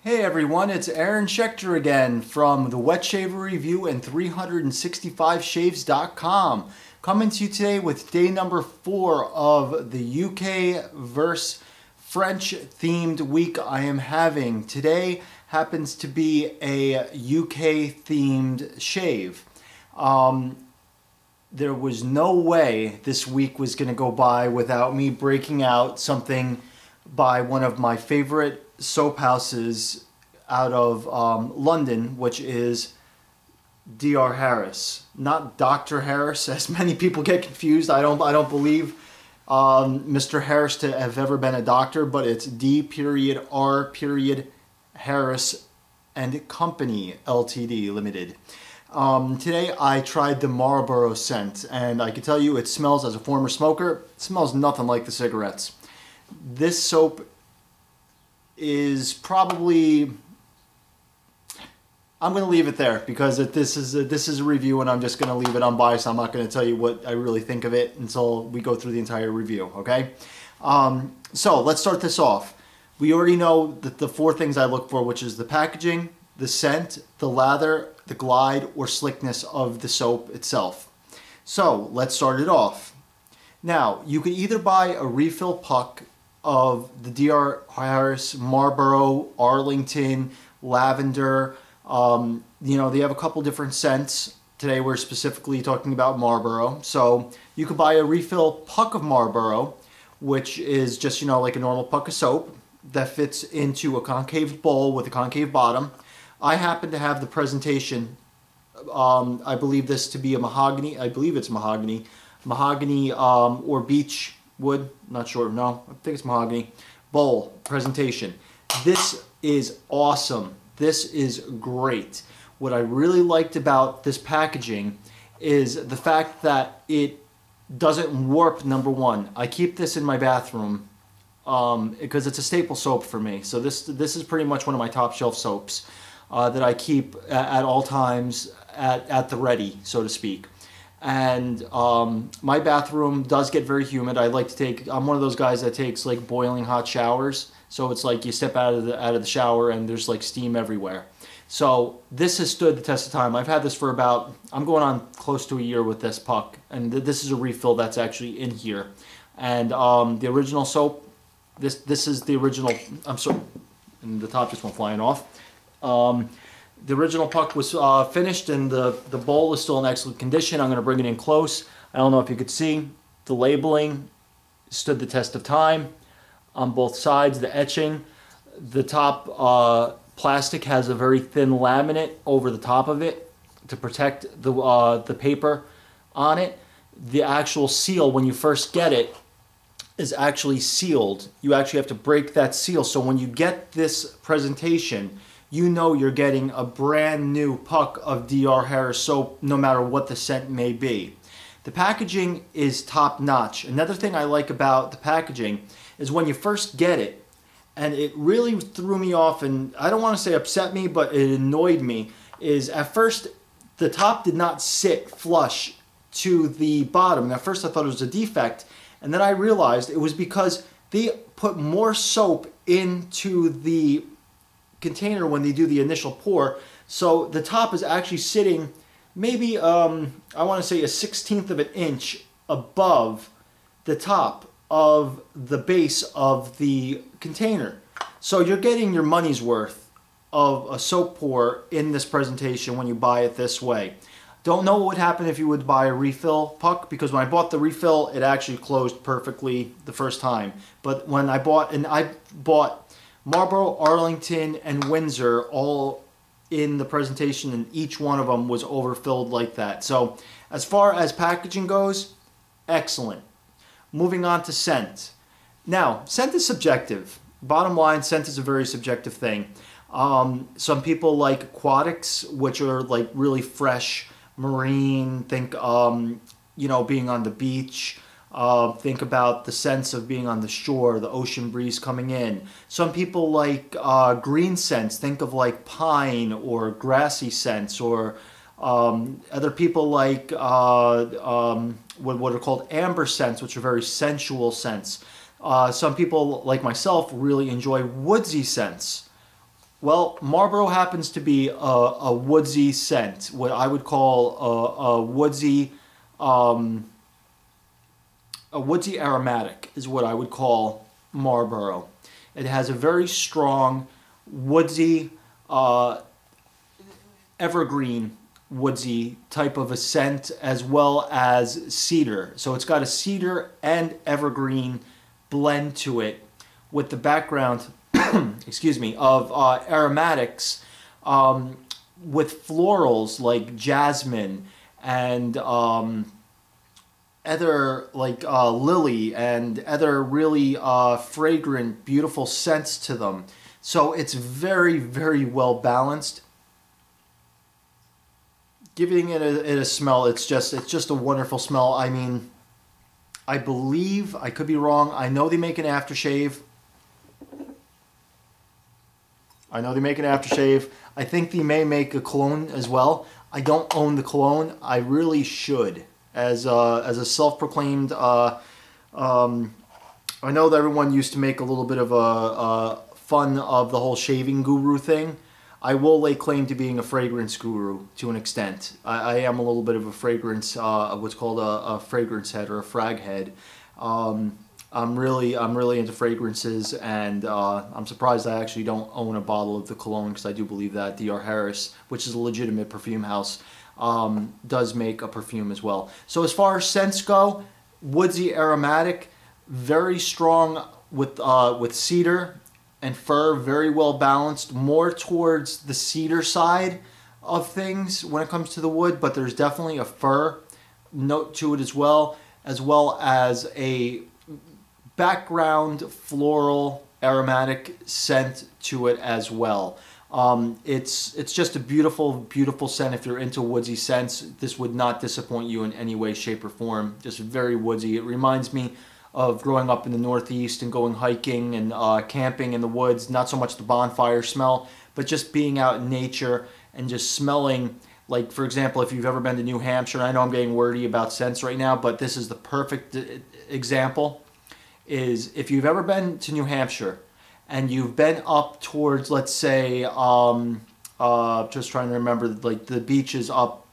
Hey everyone, it's Aaron Schechter again from the Wet Shaver Review and 365shaves.com. Coming to you today with day number 4 of the UK versus French themed week I am having. Today happens to be a UK themed shave. There was no way this week was going to go by without me breaking out something by one of my favorite soap houses out of London, which is D.R. Harris, not Dr. Harris, as many people get confused. I don't believe Mr. Harris to have ever been a doctor, but it's D.R. Harris and Company Ltd. Limited. Today I tried the Marlboro scent, and I can tell you it smells, as a former smoker, it smells nothing like the cigarettes. This soap is probably, I'm going to leave it there because this is a review and I'm just going to leave it unbiased. I'm not going to tell you what I really think of it until we go through the entire review, okay? So let's start this off. We already know that the 4 things I look for, which is the packaging, the scent, the lather, the glide, or slickness of the soap itself. So let's start it off. Now, you could either buy a refill puck of the D.R. Harris, Marlboro, Arlington, Lavender. You know, they have a couple different scents. Today we're specifically talking about Marlboro. So you could buy a refill puck of Marlboro, which is just, you know, like a normal puck of soap that fits into a concave bowl with a concave bottom. I happen to have the presentation. I believe this to be a mahogany. I believe it's mahogany. Mahogany or beech wood, not sure, no, I think it's mahogany, bowl presentation. This is awesome. This is great. What I really liked about this packaging is the fact that it doesn't warp, number one. I keep this in my bathroom because it's a staple soap for me. So this is pretty much one of my top shelf soaps that I keep at all times at the ready, so to speak. And my bathroom does get very humid. I like to take, I'm one of those guys that takes like boiling hot showers. So it's like you step out of the shower and there's like steam everywhere. So this has stood the test of time. I've had this for about, I'm going on close to a year with this puck. And this is a refill that's actually in here. And the original soap, this is the original, I'm sorry, and the top just went flying off. The original puck was finished and the bowl is still in excellent condition. I'm going to bring it in close. I don't know if you could see. The labeling stood the test of time on both sides. The etching. The top plastic has a very thin laminate over the top of it to protect the paper on it. The actual seal, when you first get it, is actually sealed. You actually have to break that seal. So when you get this presentation, you know you're getting a brand new puck of D.R. Harris soap, no matter what the scent may be. The packaging is top notch. Another thing I like about the packaging is when you first get it, and it really threw me off, and I don't want to say upset me, but it annoyed me, is at first the top did not sit flush to the bottom. And at first I thought it was a defect, and then I realized it was because they put more soap into the container when they do the initial pour, so the top is actually sitting maybe I want to say a 1/16 of an inch above the top of the base of the container. So you're getting your money's worth of a soap pour in this presentation when you buy it this way. Don't know what would happen if you would buy a refill puck, because when I bought the refill it actually closed perfectly the first time, but when I bought Marlboro, Arlington, and Windsor all in the presentation, and each one of them was overfilled like that. So as far as packaging goes, excellent. Moving on to scent. Now, scent is subjective. Bottom line, scent is a very subjective thing. Some people like aquatics, which are like really fresh, marine, think you know, being on the beach. Think about the sense of being on the shore, the ocean breeze coming in. Some people like green scents. Think of like pine or grassy scents, or other people like what are called amber scents, which are very sensual scents. Some people, like myself, really enjoy woodsy scents. Well, Marlboro happens to be a woodsy scent, what I would call um, a woodsy aromatic is what I would call Marlboro. It has a very strong woodsy, evergreen woodsy type of a scent, as well as cedar. So it's got a cedar and evergreen blend to it, with the background, excuse me, of aromatics, with florals like jasmine and other like lily and other really fragrant, beautiful scents to them. So it's very, very well balanced. Giving it a smell, it's just a wonderful smell. I mean, I believe, I could be wrong, I know they make an aftershave. I think they may make a cologne as well. I don't own the cologne. I really should. As a self-proclaimed, I know that everyone used to make a little bit of a fun of the whole shaving guru thing. I will lay claim to being a fragrance guru to an extent. I am a little bit of a fragrance, what's called a fragrance head or a frag head. I'm really into fragrances, and I'm surprised I actually don't own a bottle of the cologne, because I do believe that D.R. Harris, which is a legitimate perfume house, does make a perfume as well. So as far as scents go, woodsy aromatic, very strong with cedar and fir, very well balanced, more towards the cedar side of things when it comes to the wood, but there's definitely a fir note to it as well as a background floral aromatic scent to it as well. It's just a beautiful, beautiful scent. If you're into woodsy scents, this would not disappoint you in any way, shape, or form. Just very woodsy. It reminds me of growing up in the Northeast and going hiking and camping in the woods. Not so much the bonfire smell, but just being out in nature and just smelling. Like, for example, if you've ever been to New Hampshire, and I know I'm getting wordy about scents right now, but this is the perfect example, is if you've ever been to New Hampshire and you've been up towards, let's say, just trying to remember, like the beaches up,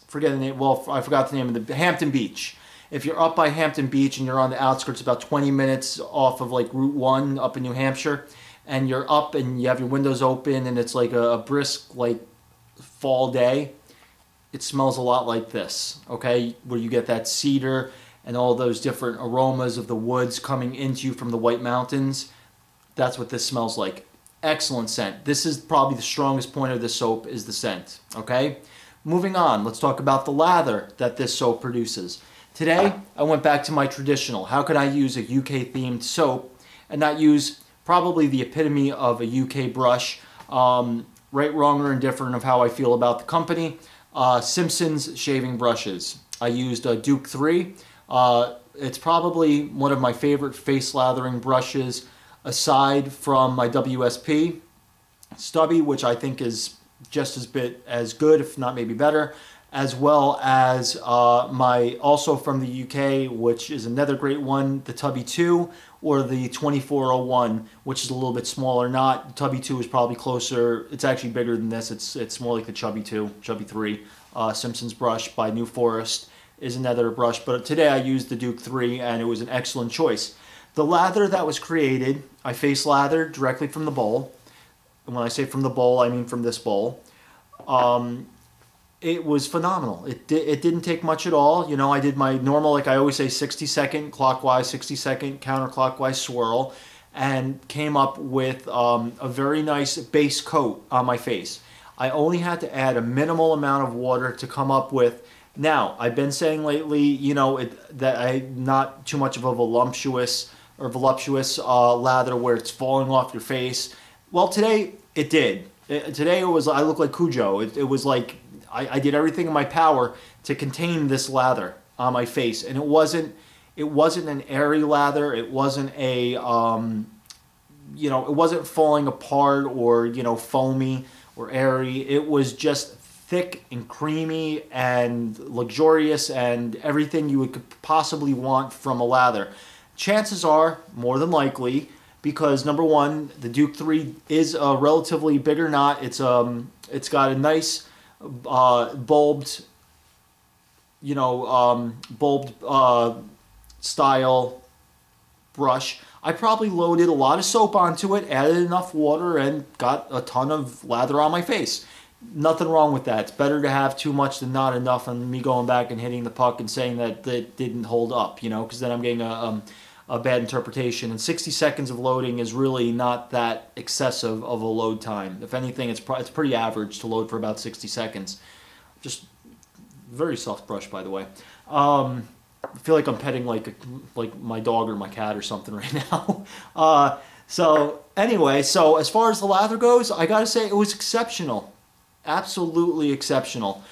forget the name, well, I forgot the name of the, Hampton Beach. If you're up by Hampton Beach and you're on the outskirts, about 20 minutes off of like Route 1 up in New Hampshire, and you're up and you have your windows open and it's like a brisk, like, fall day, it smells a lot like this, okay? Where you get that cedar and all those different aromas of the woods coming into you from the White Mountains. That's what this smells like. Excellent scent. This is probably the strongest point of this soap, is the scent, okay? Moving on, let's talk about the lather that this soap produces. Today, I went back to my traditional. How could I use a UK-themed soap and not use probably the epitome of a UK brush, right, wrong, or indifferent of how I feel about the company, Simpson's shaving brushes. I used a Duke 3. It's probably one of my favorite face lathering brushes, aside from my WSP stubby, which I think is just as good, if not maybe better, as well as my, also from the UK, which is another great one, the Tubby 2, or the 2401, which is a little bit smaller. Not, Tubby 2 is probably closer, it's actually bigger than this, it's more like the Chubby 2, Chubby 3. Simpson's brush by New Forest is another brush, but today I used the Duke 3, and it was an excellent choice. The lather that was created, I face lathered directly from the bowl. And when I say from the bowl, I mean from this bowl. It was phenomenal. It didn't take much at all. You know, I did my normal, like I always say, 60-second clockwise, 60-second counterclockwise swirl, and came up with a very nice base coat on my face. I only had to add a minimal amount of water to come up with. Now, I've been saying lately, you know, that I'm not too much of a voluptuous lather where it's falling off your face. Well, today it did. Today it was, I looked like Cujo. It was like I did everything in my power to contain this lather on my face, and it wasn't an airy lather. It wasn't a you know, it wasn't falling apart or, you know, foamy or airy. It was just thick and creamy and luxurious and everything you could possibly want from a lather. Chances are, more than likely, because number one, the Duke 3 is a relatively bigger knot. It's got a nice bulbed, bulbed style brush. I probably loaded a lot of soap onto it, added enough water, and got a ton of lather on my face. Nothing wrong with that. It's better to have too much than not enough, and me going back and hitting the puck and saying that it didn't hold up, because then I'm getting a bad interpretation. And 60 seconds of loading is really not that excessive of a load time. If anything, it's pretty average to load for about 60 seconds. Just very soft brush, by the way. I feel like I'm petting like my dog or my cat or something right now. So anyway, so as far as the lather goes, I gotta say it was exceptional, absolutely exceptional.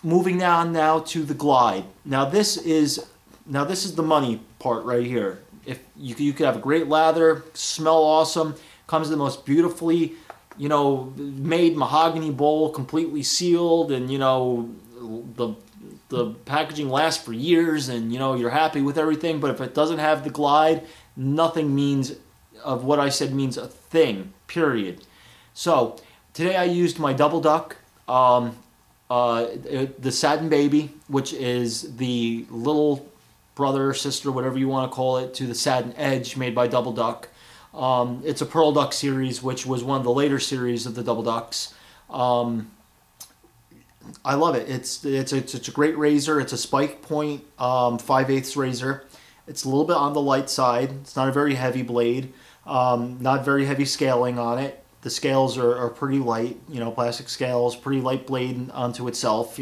Moving on now to the glide. Now this is the money part right here. If you could have a great lather, smell awesome, comes in the most beautifully made mahogany bowl, completely sealed, and the packaging lasts for years, and you're happy with everything. But if it doesn't have the glide, nothing means of what I said means a thing, period. So today I used my Double Duck, the Satin Baby, which is the little brother, sister, whatever you want to call it, to the Satin Edge made by Double Duck. It's a Pearl Duck series, which was one of the later series of the Double Ducks. I love it. It's a great razor. It's a spike point 5/8 razor. It's a little bit on the light side. It's not a very heavy blade. Not very heavy scaling on it. The scales are pretty light. Plastic scales, pretty light blade onto itself.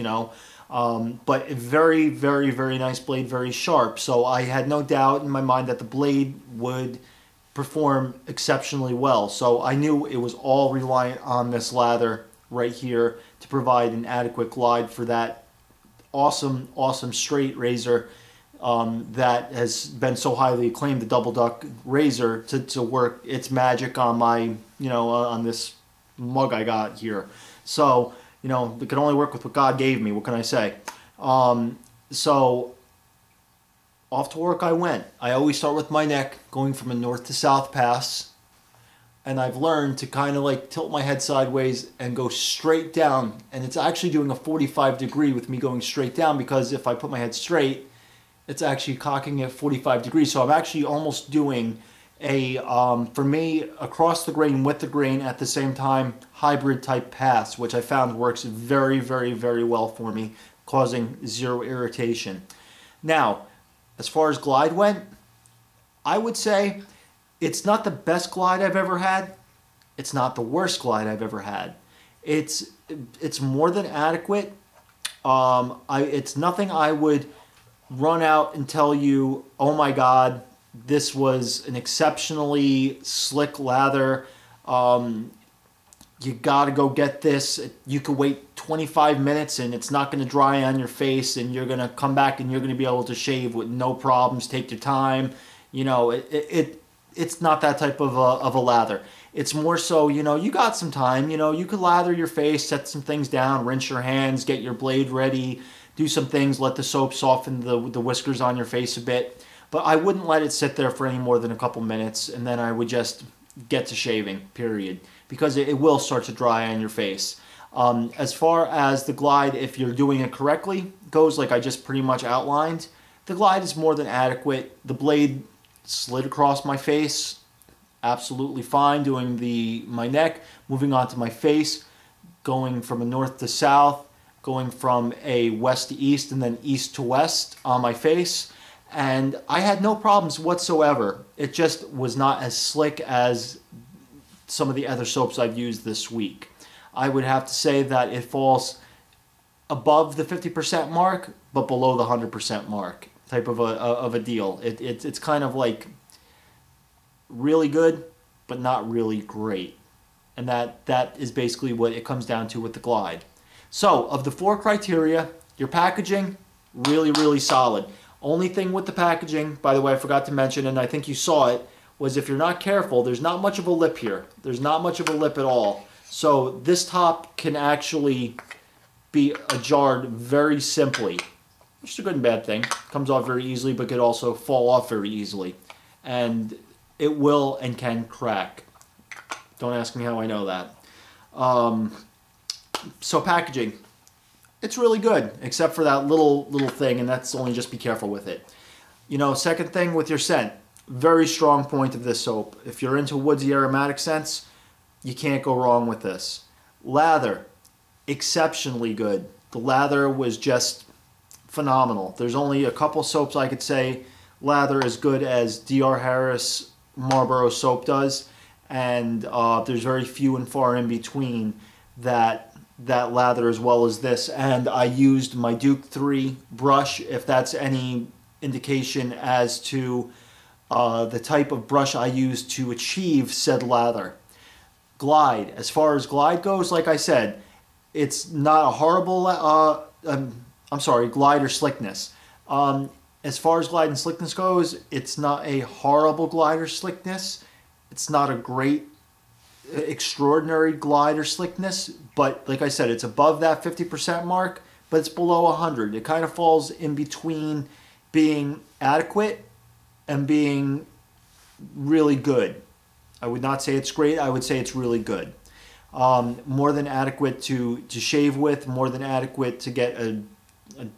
But a very, very, very nice blade, very sharp. So I had no doubt in my mind that the blade would perform exceptionally well. So I knew it was all reliant on this lather right here to provide an adequate glide for that awesome, awesome straight razor that has been so highly acclaimed, the Double Duck razor, to work its magic on my, on this mug I got here. So, it can only work with what God gave me. What can I say? So off to work I went. I always start with my neck, going from a north to south pass. And I've learned to kind of like tilt my head sideways and go straight down. And it's actually doing a 45 degree with me going straight down, because if I put my head straight, it's actually cocking at 45 degrees. So I'm actually almost doing a, for me, across the grain, with the grain at the same time, hybrid type pass, which I found works very, very, very well for me, causing zero irritation. Now, as far as glide went, I would say it's not the best glide I've ever had. It's not the worst glide I've ever had. It's more than adequate. It's nothing I would run out and tell you, oh my God, this was an exceptionally slick lather. You gotta go get this. You could wait 25 minutes and it's not gonna dry on your face, and you're gonna come back and you're gonna be able to shave with no problems. Take your time. It's not that type of a lather. It's more so, you got some time, you could lather your face, set some things down, rinse your hands, get your blade ready, do some things, let the soap soften the whiskers on your face a bit. But I wouldn't let it sit there for any more than a couple minutes, and then I would just get to shaving, period. Because it will start to dry on your face. As far as the glide, if you're doing it correctly, goes like I just pretty much outlined, the glide is more than adequate. The blade slid across my face, absolutely fine. Doing my neck, moving on to my face, going from a north to south, going from a west to east, and then east to west on my face. And I had no problems whatsoever. It just was not as slick as some of the other soaps I've used this week. I would have to say that it falls above the 50% mark, but below the 100% mark type of a deal. It's kind of like really good, but not really great. And that is basically what it comes down to with the glide. So, of the 4 criteria, your packaging, really, really solid. Only thing with the packaging, by the way, I forgot to mention, and I think you saw it, was if you're not careful, there's not much of a lip here. There's not much of a lip at all. So this top can actually be ajarred very simply, which is a good and bad thing. Comes off very easily, but could also fall off very easily. And it will and can crack. Don't ask me how I know that. So packaging, it's really good, except for that little thing, and that's only just be careful with it. You know, second thing with your scent, very strong point of this soap. If you're into woodsy aromatic scents, you can't go wrong with this. Lather, exceptionally good. The lather was just phenomenal. There's only a couple soaps I could say lather as good as D.R. Harris Marlboro soap does, and there's very few and far in between that lather as well as this. And I used my Duke 3 brush, if that's any indication as to the type of brush I used to achieve said lather. Glide, as far as glide goes, like I said, it's not a horrible, glide or slickness. As far as glide and slickness goes, it's not a horrible glide or slickness. It's not a great, extraordinary glide or slickness, but like I said, it's above that 50% mark, but it's below 100. It kind of falls in between being adequate and being really good. I would not say it's great, I would say it's really good. More than adequate to shave with, more than adequate to get a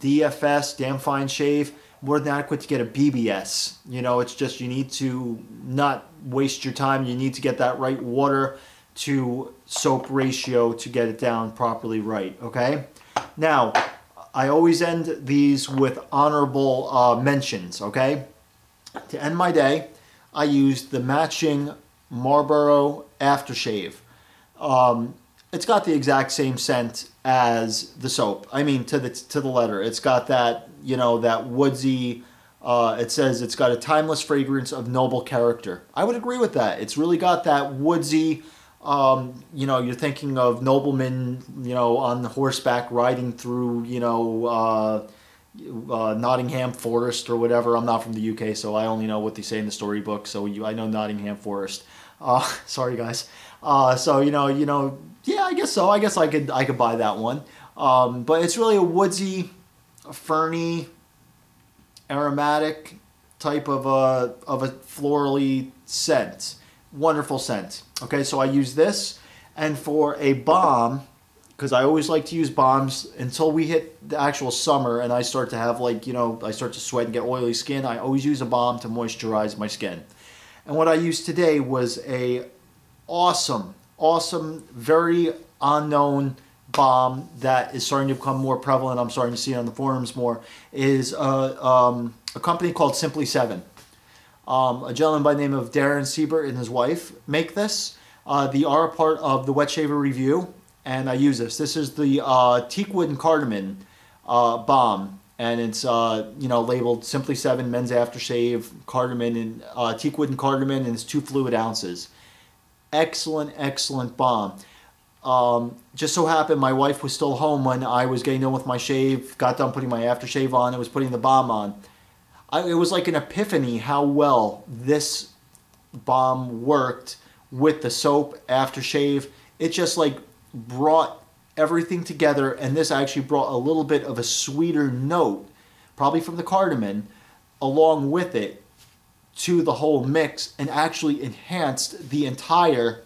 DFS, damn fine shave, more than adequate to get a BBS. You know, it's just you need to not waste your time. You need to get that right water to soap ratio to get it down properly right, okay? Now, I always end these with honorable mentions, okay? To end my day, I used the matching Marlboro aftershave. It's got the exact same scent as the soap. I mean, to the letter. It's got that, you know, that woodsy, it says it's got a timeless fragrance of noble character. I would agree with that. It's really got that woodsy, you know, you're thinking of noblemen, you know, on horseback riding through, you know, Nottingham Forest or whatever. I'm not from the UK, so I only know what they say in the storybook. So I know Nottingham Forest. Sorry guys. So you know, yeah, I guess so. I guess I could buy that one. But it's really a woodsy, ferny, aromatic type of a florally scent. Wonderful scent. Okay, so I use this, and for a balm, because I always like to use balms until we hit the actual summer and I start to have, like, you know, I start to sweat and get oily skin. I always use a balm to moisturize my skin. And what I used today was a awesome, very unknown balm that is starting to become more prevalent. I'm starting to see it on the forums more. Is a company called Simply 7. A gentleman by the name of Darren Siebert and his wife make this. They are a part of the Wet Shaver Review, and I use this. This is the teakwood and cardamom balm, and it's you know, labeled Simply 7 Men's Aftershave Cardamom and teakwood and cardamom, and it's 2 fluid ounces. Excellent balm. Just so happened my wife was still home when I was getting done with my shave, got done putting my aftershave on, and was putting the balm on. It was like an epiphany how well this balm worked with the soap aftershave. It just like brought everything together, and this actually brought a little bit of a sweeter note, probably from the cardamom, along with it to the whole mix, and actually enhanced the entire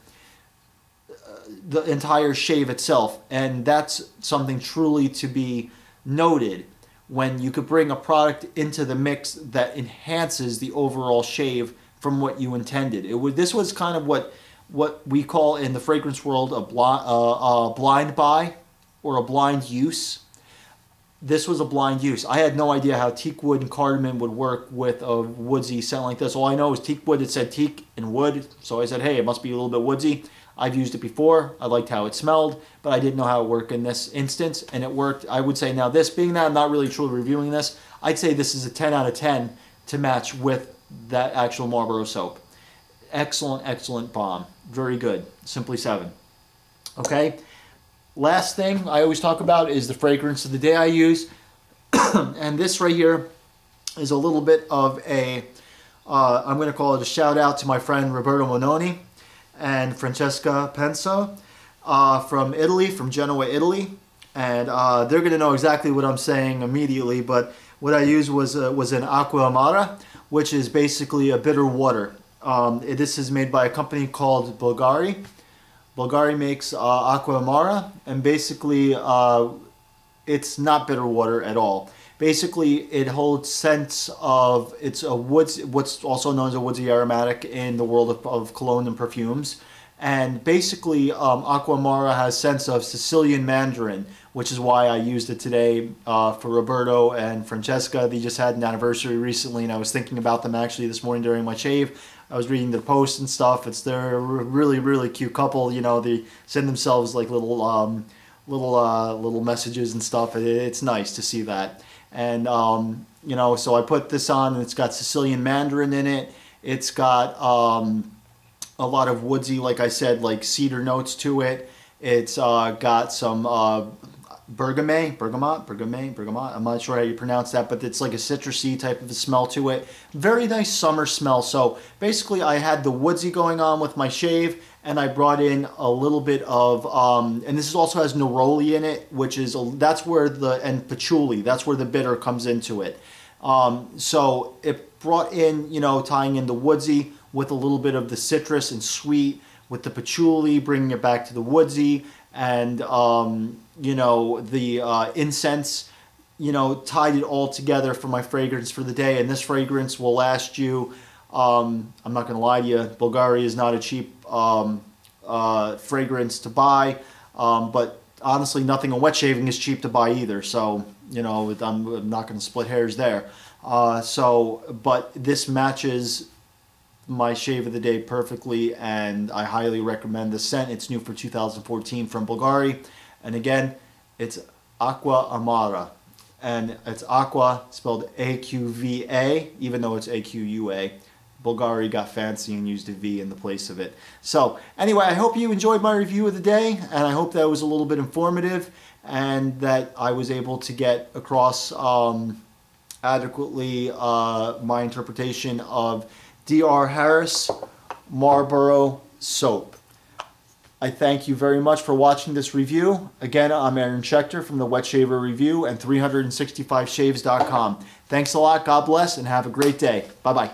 shave itself. And that's something truly to be noted, when you could bring a product into the mix that enhances the overall shave from what you intended. This was kind of what we call in the fragrance world a blind buy or a blind use. This was a blind use. I had no idea how teakwood and cardamom would work with a woodsy scent like this. All I know is teakwood. It said teak and wood, so I said, hey, it must be a little bit woodsy. I've used it before. I liked how it smelled, but I didn't know how it worked in this instance, and it worked. I would say now, this being that I'm not really truly reviewing this, I'd say this is a 10 out of 10 to match with that actual Marlboro soap. Excellent balm. Very good. Simply 7. Okay. Last thing I always talk about is the fragrance of the day I use. And this right here is a little bit of a, I'm going to call it a shout out to my friend Roberto Mononi and Francesca Penso from Italy, from Genoa, Italy. And they're going to know exactly what I'm saying immediately, but what I used was an acqua amara, which is basically a bitter water. This is made by a company called Bulgari. Bulgari makes Aqua Amara, and basically it's not bitter water at all. Basically, it holds scents of, it's a woods, what's also known as a woodsy aromatic in the world of cologne and perfumes. And basically, Aqua Amara has scents of Sicilian mandarin, which is why I used it today for Roberto and Francesca. They just had an anniversary recently, and I was thinking about them actually this morning during my shave. I was reading their posts and stuff. They're a really, really cute couple. You know, they send themselves like little messages and stuff. It's nice to see that. And you know, so I put this on, and it's got Sicilian mandarin in it. It's got a lot of woodsy, like I said, like cedar notes to it. It's got some bergamot. I'm not sure how you pronounce that, but it's like a citrusy type of a smell to it. Very nice summer smell. So basically, I had the woodsy going on with my shave, and I brought in a little bit of, and this also has neroli in it, which is, that's where and patchouli, that's where the bitter comes into it. So it brought in, you know, tying in the woodsy with a little bit of the citrus and sweet, with the patchouli, bringing it back to the woodsy, and, you know, the incense, you know, tied it all together for my fragrance for the day. And this fragrance will last you, I'm not going to lie to you, Bulgari is not a cheap fragrance to buy, but honestly, nothing on wet shaving is cheap to buy either. So, you know, I'm not going to split hairs there. But this matches my shave of the day perfectly, and I highly recommend the scent. It's new for 2014 from Bulgari, and again, it's Aqua Amara, and it's Aqua spelled A-Q-V-A, even though it's A-Q-U-A. Bulgari got fancy and used a V in the place of it. So anyway, I hope you enjoyed my review of the day, and I hope that was a little bit informative, and that I was able to get across adequately my interpretation of D.R. Harris Marlboro soap. I thank you very much for watching this review. Again, I'm Aaron Schechter from the Wet Shaver Review and 365shaves.com. Thanks a lot, God bless, and have a great day. Bye-bye.